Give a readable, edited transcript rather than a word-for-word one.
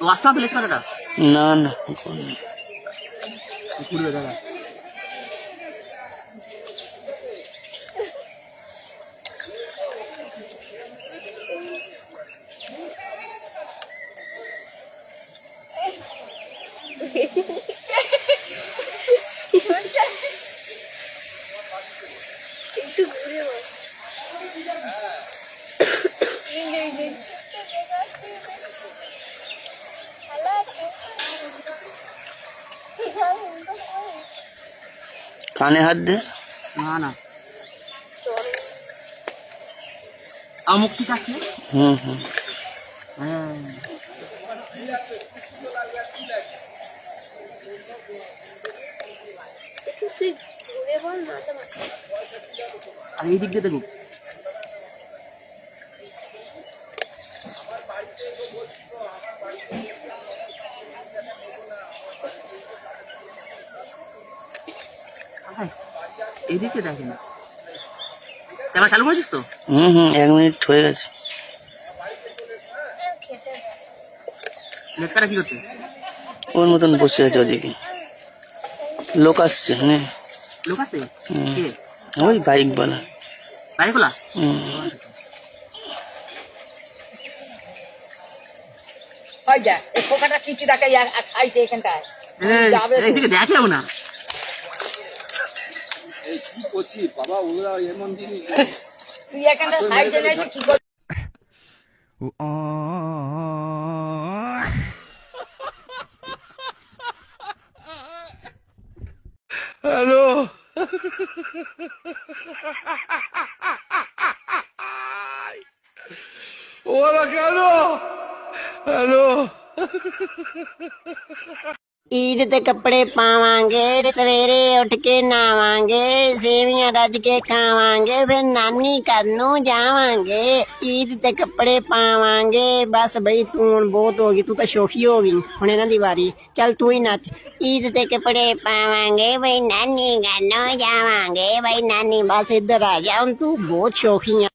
वास्ता विलेज का था ना ना पूरी जगह একটু ঘুরে বস काने हाथ दे ना ना अमुक ठीक আছে হ্যাঁ তুই ঘুরে বল মাথা আর এই দিক দিয়ে দেখো এদিকে দেখেন ক্যামেরা চালু করেছিস তো 1 মিনিট হয়ে গেছে খেতে লেটকাটা কি করতে ওর মতন বসে আছে ওদিকে লোক আসছে হ্যাঁ লোক আসছে কে ওই বাইক वाला বাইকলা হয় যা এই খোকাটা চিচি রাখা খাইতে এখানটায় এইদিকে দেখেও না এই কি করছিস বাবা ওরা এমন জিনিস তুই এখানটা সাইডে যাইছিস কি কর হ্যালো ওরা কেন হ্যালো ईद ते कपड़े पावांगे सवेरे उठ के नहावांगे सेवियां रज के खावांगे फिर नानी घर नू जावांगे ईद ते कपड़े पावांगे बस बई तू हुण बहुत होगी तू तो शौखी होगी हुण इन्हां दी वारी चल तू ही नच ईद ते कपड़े पावांगे बई नानी घर नू जावांगे बई नानी बस इधर आ जा हुण तू बहुत शौखी है